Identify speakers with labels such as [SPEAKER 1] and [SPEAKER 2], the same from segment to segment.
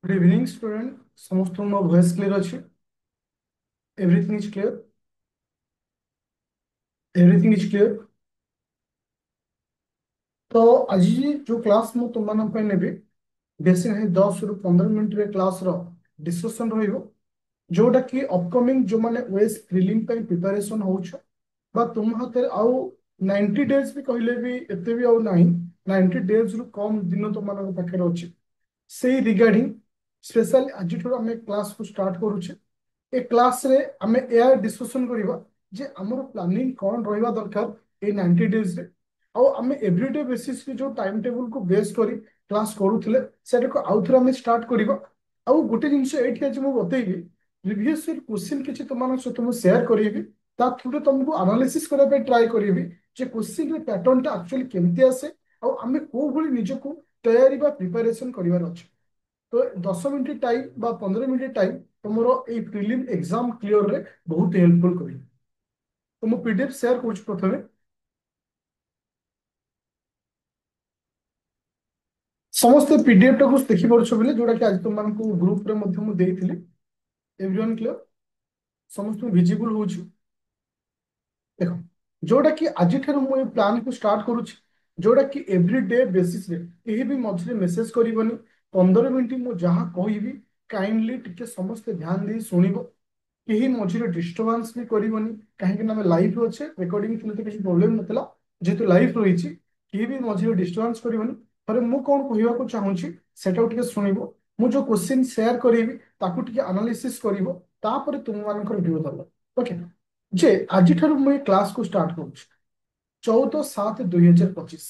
[SPEAKER 1] Good evening, student. समस्त मो voice clear अच्छी. Everything is clear. Everything is clear. तो आज जो क्लास मु तुम मान पे नेबी बेसी नहीं 10 ରୁ 15 मिनट रे क्लास रो डिस्कशन रहिबो जोटा कि अपकमिंग जो माने ओएस प्रीलिम पे प्रिपरेशन होछ बा तुम हाथे आउ 90 डेज भी कहले भी एते भी आउ नाही 90 डेज रु कम दिन तुम मान पाखे अछि सेही रिगार्डिंग स्पेशल आज आम क्लास को स्टार्ट करूचे ए क्लास रे आमे एआर डिस्कशन करिबा जे हमर प्लानिंग कोन रहिबा दरकार ए 90 डेज रे आ आमे एवरीडे बेसिस के जो टाइम टेबल को बेस करी क्लास करूथिले सेटा को आउथरा आमे स्टार्ट करिबा आ गोटे जिंस एठी आज मु बतैबी प्रीवियस ईयर क्वेश्चन किछि तमान सहित मु शेयर करिबी ता थ्रू तुमको एनालिसिस करा पे ट्राई करिबी जे क्वेश्चन रे पैटर्न ता एक्चुअली केमति आसे आ आमे को भली निजको तैयारी बा प्रिपरेशन करिवार अछि तो 10 मिनिट टाइम बा 15 मिनिट टाइम तुमरो ए प्रीलिम एग्जाम क्लियर रे बहुत हेल्पफुल करी तो मु पीडीएफ शेयर करूछ प्रथमे समस्त पीडीएफ टाକୁ देखि परछ बेले जोडा कि आज तुम मानकु ग्रुप रे मध्य मु देइथिली एवरीवन क्लियर समस्त विजिबल होछ देखो जोडा कि आज ठर मु ए प्लान को स्टार्ट करूछ जोडा कि एवरीडे बेसिस रे केही भी मझरे मेसेज करिवनी 15 मिनिट मु जहा कहिबी काइंडली टिके समस्त ध्यान दे सुनिबो केही मझिरे डिस्टर्बांस भी करिवनी काहे कि ना लाइव अच्छे रिकॉर्डिंग थिले तो किसी प्रॉब्लम नतला जेतु लाइव रहिछि केही भी मझिरे डिस्टर्बांस करिवनी पर मु कोन कहिबा को चाहूछि सेटा टिके सुनिबो मु जो क्वेश्चन शेयर करिवि ताकू टिके एनालिसिस करिवो तापर तुम मानकर व्यू दबो ओके जे आज ठाରୁ ମୁଁ ଏ କ୍ଲାସ को स्टार्ट କରୁଛି 14/7/2025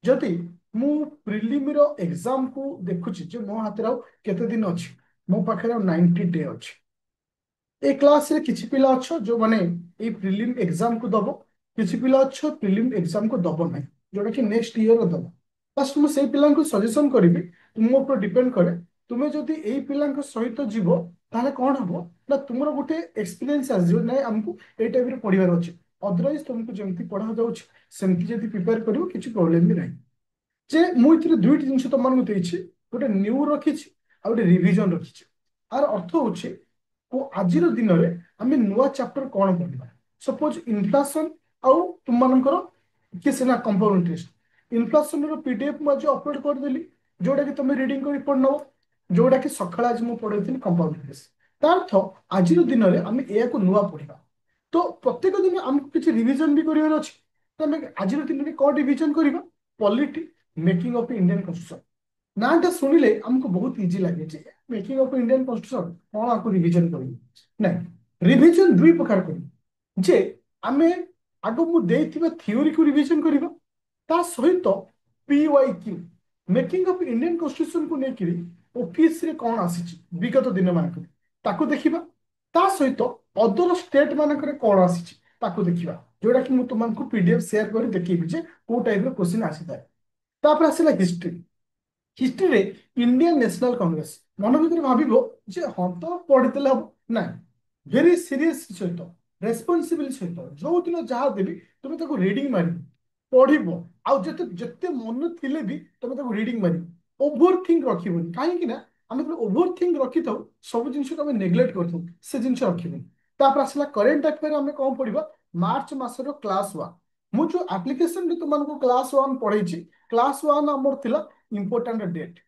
[SPEAKER 1] ଯଦି ମୁଁ ପ୍ରିଲିମିର ଏକ୍ସାମ को ଦେଖୁଛି ଯେ ମୋ ହାତରେ ଆଉ କେତେ ଦିନ ଅଛି ମୋ ପାଖରେ ଆଉ 90 ଡେ ଅଛି ए क्लास रे किछि पिला अच्छो जो माने ए प्रीलिम एग्जाम को दबो किछि पिला अच्छो प्रीलिम एग्जाम को दबो नाही जोटा कि नेक्स्ट ईयर रो दबो फर्स्ट मु सेई पिलां को सजेशन करबी तुम ऊपर डिपेंड करे तुमे जदी एई पिलां को सहित जीवो ताले कोन हबो ना तुमरो गोटे एक्सपीरियंस आ जो नै हमकु ए टाइप रे पढिबार अछि अदरवाइज तुमको जेमति पढा जाउछ सेमति जदी प्रिपेयर करिवो किछि प्रॉब्लम भी नाही जे मु इथिरे दुईटी जिंस तो मानकु देइछि गोटे न्यू रखिछि आ गोटे रिवीजन रखिछि आर अर्थ होछि को आजिर दिन में आम नुआ चैप्टर कौन पढ़ा सपोज इनफ्लेशन आउ तुम मानकर किसी ना कंपाउंड इंटरेस्ट इनफ्लेशन पीडीएफ मुझे अपलोड करदेली जोटा कि तुम रीडिंग कर पढ़ नब जोटा कि सकाଳେ आज मुझे पढ़ी कंपाउंड इंटरेस्ट तार अर्थ आजिर दिन में आम या नुआ पढ़ा तो प्रत्येक दिन आमको किसी रिविजन भी करार अच्छे तो आम आज दिन में कौन रिविजन करवा polity making of Indian constitution नाटा शुणिले आमको बहुत इजी लगे जे मेकिंग ऑफ इंडियन कन्स्टिट्यूशन कौन आपको रिविजन करी नहीं रिविजन दुई प्रकार करी जे आमे आगो मु देइथिबा थ्योरी को रिविजन करिबा ता सहित PYQ making of Indian constitution को नेकिरी ऑफिस रे कौन आसीची विगत दिन मानक ताको देखिबा ता सहित अदर स्टेट मानक रे कौन आसीची ताको देखिबा जोटा कि मु तुमको पीडीएफ शेयर करी देखिबी जे को टाइप रो क्वेश्चन आसीता तापर आसीला हिस्ट्री हिस्ट्री रे इंडियन नेशनल कांग्रेस मन भर भाव जे हाँ तो पढ़ीते हम ना भेरी सीरीयस सहित रेस्पॉन्सिबल सहित जो दिन जहाँ देवी तुम ताको रीडिंग मार पढ़ब आउ जते जते मन थिले भी तुम ताको रीडिंग मार ओभर थिंक रखिबनी कहीं ना आम ओभर थिंक रखी था सब जिन को नेग्लेक्ट कर से जिन रखिबनी तापर आसला करेन्ट अफेयर आम कौन पढ़ा मार्च मासर क्लास 1 मु जो एप्लिकेशन तुमको क्लास 1 पढ़ाई क्लास 1 आमर थिला इंपोर्टाट डेट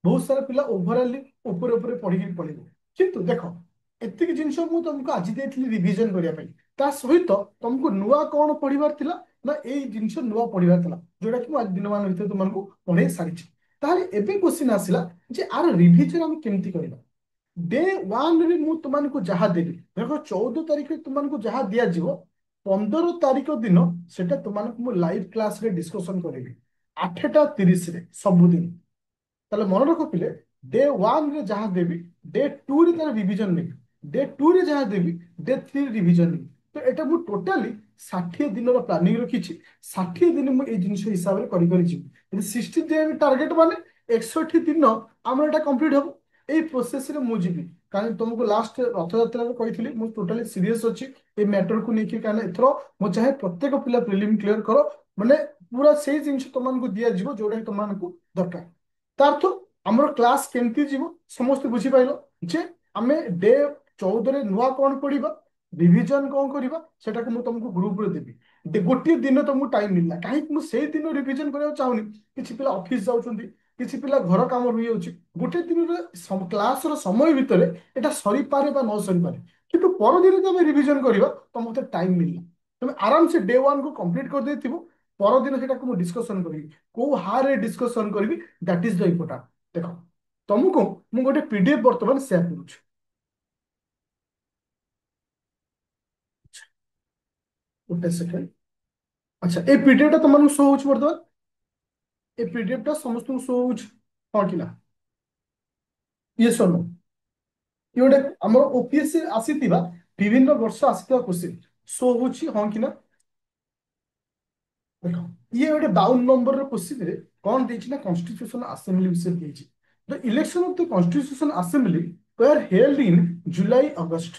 [SPEAKER 1] बहुत सारा पिला ओभरअली ऊपर ऊपर पढ़ी पढ़े किंतु देख एतिक जिनस मु तुमको आज देइथिली रिवीजन करिया पई ता सहित तुमको नुआ कौन पढ़िबार थिला ना ए जिनस नुआ पढ़िबार थिला जोटा कि मु आज दिन मान भितर तुमको पढ़ाई सारिछि ताले एबे क्वेश्चन आसिला जे आर रिवीजन हम केमति करिबा डे 1 रे मु तुमको जहा देबी देखो 14 तारिख रे तुमको जहा दिया जीवो 15 तारिख दिन सेटा तुमको मु लाइव क्लास रे डिस्कशन करेबी 8:30 रे सबुदिन ताले मन रख पिले डे 1 रे जहाँ देवी डे 2 रे तार रिवीजन नेबी डे 2 रे जहाँ देवी डे 3 रे रिवीजन नेबी तो एटा मु टोटाली 60 दिन रो प्लानिंग रखिछि 60 दिन मु ए जिंस हिसाब रे करि करि छी 60 दिन टारगेट माने 61 दिन हमर एटा कंप्लीट हो ए प्रोसेस रे मु जीबी कारण तुमको लास्ट रथ यात्रा रे कहिथिली मु टोटाली सीरियस अछि ए मैटर को नेकी कारण एथरो मु चाहे प्रत्येक पिला प्रीलिम क्लियर करो माने पूरा सेही जिंस तुमनको दिया जीवो जोडा तुमनको दरकार तार तो आमर क्लास केमती जीव समस्त बुझीपार जे आम डे 14 रे नुआ कौन पढ़ा रिविजन कौन करवा सेटा को तुमको ग्रुप रे देवी गोटे दिन तुमको टाइम मिलला कहीं मुझे दिन रिविजन करने चाहूनी किसी पिला ऑफिस जाउछंती किसी पिला घर काम रही जाउछि गोटे दिन क्लास रो समय भितर एटा सरी पारे बा न सरी पारे किंतु पर दिन तुम रिविजन करवा तो मते टाइम मिलला तुम आराम से डे 1 को कंप्लीट कर देथिबो पर दिन सेटा को डिस्कशन करी को हारे डिस्कशन करबी दैट इज द इम्पोर्टेंट देखो तुमको मु गोटे पीडीएफ वर्तमान शेयर करूछु गोटे सेकंड अच्छा ए पीडीएफ टा तुमको शो होछ वर्तमान ए पीडीएफ टा समस्त को शो होछ हां कि ना ये सुनो ये गोटे हमर ओपीएससी आसीथिबा विभिन्न वर्ष आसीथिबा क्वेश्चन शो होछि हां कि ना देखो ये गोटे 52 नंबर रो क्वेश्चन रे कौन देछि ना कॉन्स्टिट्यूशन असेंबली विषय देछि the election of the constitution assembly were held in July August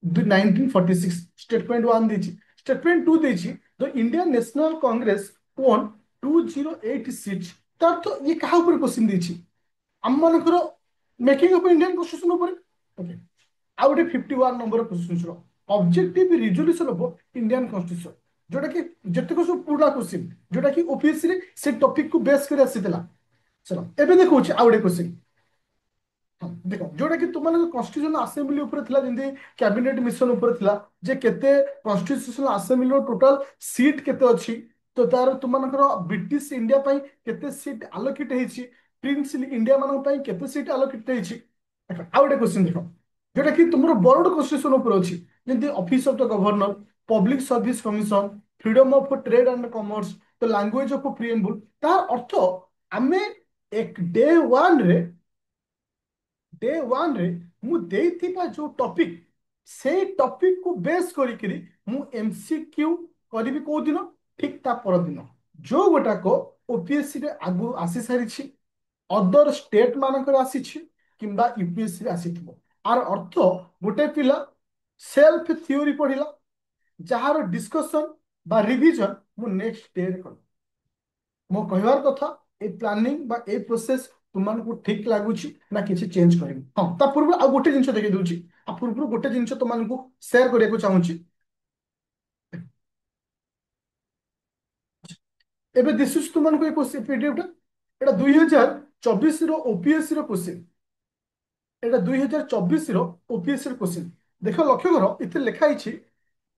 [SPEAKER 1] 1946 statement 1 देछि स्टेटमेंट 2 देछि the Indian National Congress won 208 seats तार तो ये कहा ऊपर क्वेश्चन देछि हम मानकर मेकिंग ऑफ इंडियन कॉन्स्टिट्यूशन ऊपर ओके आ गोटे 51 नंबर क्वेश्चन सुनो objective resolution of Indian constitution जोटा कि जते को सब पूरा क्वेश्चन जोटा कि ओपीएससी रे से टॉपिक को बेस कर आसीतला चलो एबे देखो आ गोटे क्वेश्चन हाँ, देखो जोटा कि तुम कन्स्टिट्यूशन असेंबली ऊपर थिला जेंति कैबिनेट मिशन ऊपर थिला जे केते कन्स्टिट्यूशन असेंबली रो टोटल सीट केते अछि तो तार तुमनकर ब्रिटिश इंडिया पई केते सीट अलोकेट हेछि प्रिंस इंडिया मानन पई केते सीट अलोकेट हेछि देखो आ गोटे क्वेश्चन देखो जोटा कि तुमरो बोर्ड कन्स्टिट्यूशन ऊपर अछि जेंति office of the governor public service commission freedom of trade and commerce the language of preamble तार अर्थ आमे एक डे 1 रे मु देइथिबा जो टॉपिक से टॉपिक को बेस करिकरी मु एमसीक्यू करिवि को दिन ठीक ता पर दिन जो गोटा को ओपीएससी रे आगु आसी सारिछि अदर स्टेट मानकर आसीछि किंबा यूपीएससी रे आसीथिबो आर अर्थ गोटे पिला सेल्फ थ्योरी पढ़िला जहार डिस्कशन बा रिवीजन मु नेक्स्ट डे रे कर मो कहवार कथा ए प्लानिंग बा ए प्रोसेस तुमको ठीक लगुच ना किसी चेंज कर हाँ ता पूर्व आ गोटे जिन देखी दूसरी आ पूर्व गोटे जिन तुमको सेयार करने चाहूँगी एबे दिशुच तुमको ये पीडीएफ टा एटा 2024 रो ओपीएससी रो क्वेश्चन एटा 2024 रो ओपीएससी रो क्वेश्चन देख लक्ष्य कर इथे लिखा है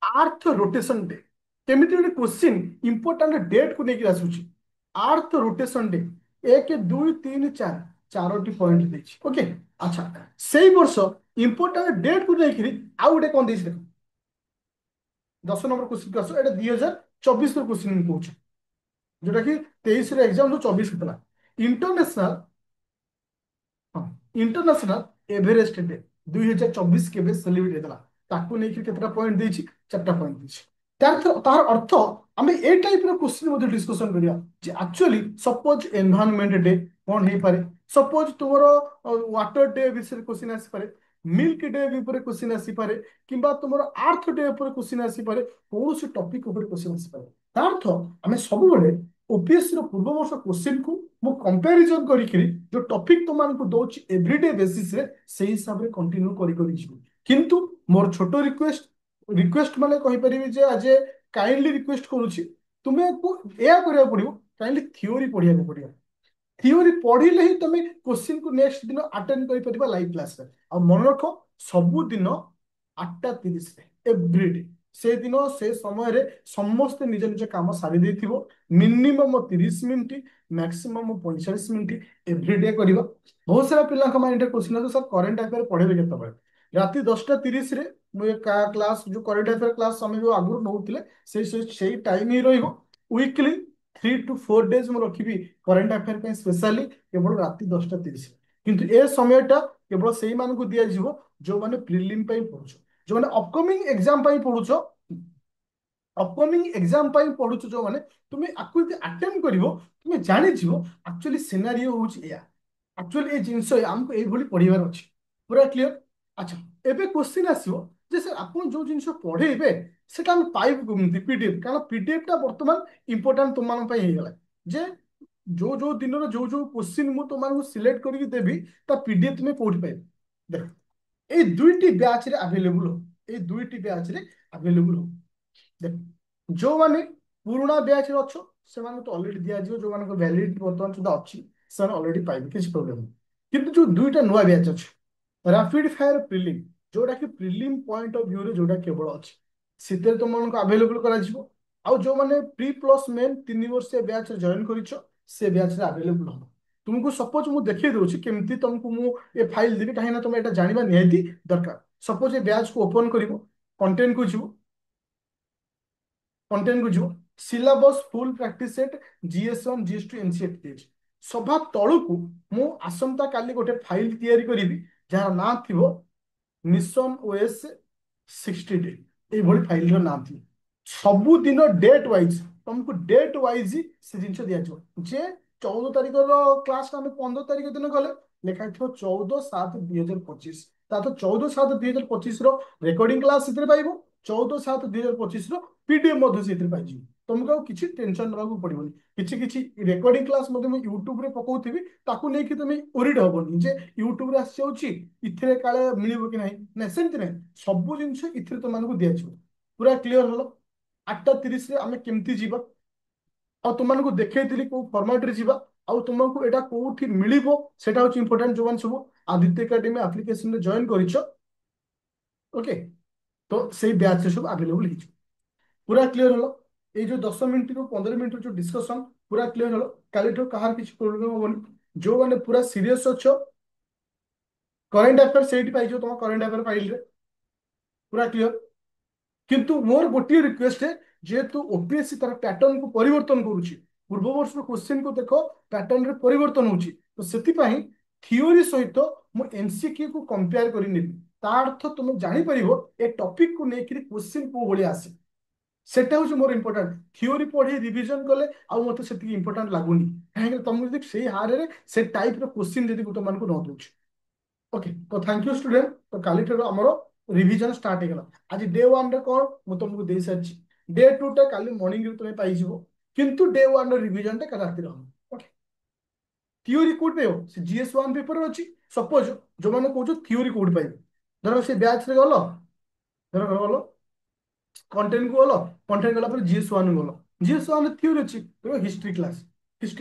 [SPEAKER 1] आर्थ रोटेशन डे केमिति गोटे क्वेश्चन इंपोर्टेंट डेट को लेकर आसूची आर्थ रोटेशन डे 1 2 3 4 चारोटी पॉइंट देछि ओके अच्छा सेई वर्ष इंपोर्टेंट डेट को लेकर आउ गोटे कौन देछि देखो 10 नंबर क्वेश्चन को आसो एटा 2024 रो क्वेश्चन कहूछ जोटा कि 23 रे एग्जाम जो 24 होतला इंटरनेशनल हाँ इंटरनेशनल एवरेस्ट डे 2024 केबे सेलिब्रेट हेतला ताकू नेकी केतरा पॉइंट देछि 4टा पॉइंट देछि तार अर्थ आम ए टाइप क्वेश्चन डिस्कसन करिया जे एक्चुअली सपोज एनवायरनमेंट डे कौन हे पारे सपोज तुमर वाटर डे विषय क्वेश्चन आसी पारे मिल्क डे विपर क्वेश्चन आसी पारे किंबा तुमर अर्थ डे ऊपर क्वेश्चन आसी पारे कौन से टॉपिक ऊपर क्वेश्चन आसी पारे तार अर्थ आम सब बेले ओपीएससी रो पूर्व वर्ष क्वेश्चन को मु कंपैरिजन करिकरी जो टॉपिक तुमको दउछि एवरीडे बेसिस रे सेही हिसाब रे कंटिन्यू करि करि जिवो किंतु मोर छोटो रिक्वेस्ट रिक्वेस्ट माने कहि परिबे जे आज काइंडली रिक्वेस्ट करूछि तुमे को एया करिया पड़िबो काइंडली थ्योरी पढ़िया को पड़िया थ्योरी पढ़िले ही तुम क्वेश्चन को नेक्स्ट दिन अटेंड कर परिबा लाइव क्लास रे आ मन रख सब दिन 8:30 रे एवरीडे से दिन से समय रे समस्त निज निज काम सारी देथिबो minimum 30 minute maximum 45 minute everyday करिबा बहुत सारा पिला का माइंड क्वेश्चन है सर करंट अफेयर पढ़ेबे केतबे राति 10:30 रे क्लास जो करंट अफेयर क्लास समय जो आगु नौथिले से टाइम ही रहिबो वीकली 3 to 4 डेज मु रखिबी करंट अफेयर पे स्पेशली केवल राति 10:30 किंतु ए समयटा केवल सेही मान को दिया जिवो जो माने प्रीलिम पे पढुछो जो माने अपकमिंग एग्जाम पे पढुछो अपकमिंग एग्जाम पे पढुछो जो माने तुमे आकु अटेम्प्ट करिवो तुमे जानि जिवो एक्चुअली सिनेरियो होउछ एया एक्चुअली ए जिंस हमको ए भली पढिबार अछि पूरा क्लियर अच्छा एबे क्वेश्चन आसीबो जे सर आपण जो जिंस पढेबे सेटा हम पाइब केमति पीडीएफ कारण पीडीएफ टा वर्तमान इंपोर्टेंट तुम मान पे हे गेला जे जो दिन जो जो क्वेश्चन मु तुमको सिलेक्ट करके देवी ता पीडीएफ तुम्हें कोठी पाइब देख এই দুইটি ব্যাচরে আভেলেবল हो এই দুইটি ব্যাচরে আভেলেবল हो देख जो माने पुराना बैच रे अच्छो से माने तो ऑलरेडी दिया जियो जो माने को वैलिडिटी वर्तमान सुधा अच्छी से ऑलरेडी पाइबे किसी प्रॉब्लम नहीं किंतु जो दुईटा नुआ बैच अछि रैपिड फायर प्रिलिम जोटा कि प्रिलिम पॉइंट ऑफ व्यू रे जोटा केवल अछि सिते तो मन को अवेलेबल करा जिवो आउ जो माने प्री प्लस मेन 3 वर्ष बैच रे जॉइन करिछो से बैच रे अवेलेबल हो तुमको सपोज मु देखै दउछि केमती तुमको मु ए फाइल देबी काहे ना तुम एटा जानिबा निहाती दरकार सपोज ए बैच को ओपन करिवो कंटेंट को जिवो कंटेंट को जो syllabus full practice set GS one GS two NCERT page सभा तळुकु मु आसंता काली गोटे फाइल तयारी करिवि जहाँ ना थिबो मिशन ओएस 60 डे ये फाइल रो नाम थी सबुदिन डेट वाइज तुमको डेट वाइज से जिन दिया जे 14 तारिख क्लास आम 15 तारिख दिन गले लिखाई 14/7/2025 ता तो 14/7/2025 रेकर्डिंग क्लास पाइब 14/7/2025 पीडीएफ से पाई तुमको किसी टेंशन ना पड़ोनी किसी किसी रेकर्डिंग क्लास यूट्यूब रे पकाउथि ताकू नहीं तुम ओरिड हेनी जे यूट्यूब रे आसी इथे काले मिल कि ना सेमती ना सब जिन इथे तुमको दिज्व पूरा क्लीयर हल 8:30 आम केमती जीवा आ तुमको देखी कौ फर्माट रे जीवा आ तुमको एटा कोठी मिलिबो सेटा होची इंपोर्टेंट जो सब आदित्य एकेडमी एप्लिकेशन रे जॉइन करिछो ओके तो सेही बैच सब अवेलेबल हिच पूरा क्लीयर हलो ये जो 10 मिनट रू 15 मिनट जो डिस्कशन पूरा क्लीयर हलो काली कहार किसी प्रोब्लेम होनी जो मैंने पूरा सीरियस अच्छो करेंट अफेयर से तुम करेंट अफेयर फाइल रे पूरा क्लीयर किंतु मोर गोटे रिक्वेस्ट है जेहेतु ओपीएससी तार पैटर्न को परिवर्तन करुच्ची पूर्व वर्ष क्वेश्चन को देख पैटर्न रे परिवर्तन होची तो सेतिपाई थियोरी सहित मु एमसीक्यू को कंपेयर करी नेबी ता अर्थ तुम जानि परिबो ए टॉपिक को लेकिन क्वेश्चन को भली आसे सेटा हूँ मोर इंपोर्टेंट थियोरी पढ़ी रिविजन कले आ मत से इंपोर्टेंट लगुनि कहीं तुम जब से हारे रे से टाइप रो क्वेश्चन जदि तुम को न दूची ओके तो थैंक यू स्टूडेंट तो काली ठार आमर रिविजन स्टार्ट हो आज डे 1 रे कौन मु तुमको दे सारी डे 2 टा काली मॉर्निंग रे तुम्हें पाई किंतु डे 1 रो रिविजन टा राति ओके थियोरी कोड पे हो से जीएस1 पेपर अच्छी सपोज जो मैंने कहूँ थियोरी कोड पाइबे धर से बैच रे गल धर गल कंटेंट को गल कंटेंट गला जीएस1 गल जीएस1 थियोरी अच्छी तो हिस्ट्री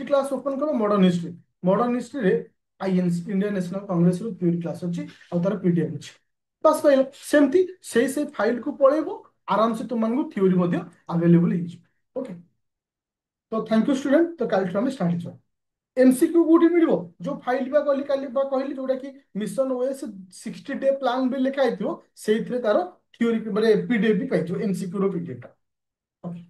[SPEAKER 1] क्लास ओपन कर मॉडर्न हिस्ट्री रे आईएनसी इंडियन नेशनल कांग्रेस रो थियोरी क्लास अच्छी और तार पीडीएफ अच्छी बस पाइल सेमती से फाइल को पळेबो आराम से तुमको थियोरी मध्य अवेलेबल हो ओके तो थैंक यू स्टूडेंट तो काल हम स्टार्ट हो एमसीक्यू कोठी मिलिबो जो फाइल बा कहली काली बा कहली जोटा कि मिशन ओएस 60 डे प्लान भी लिखा आइथिबो सेइथरे तारो थियोरी माने पीडीएफ भी पाइजो एमसीक्यू रो पीडीएफ टा ओके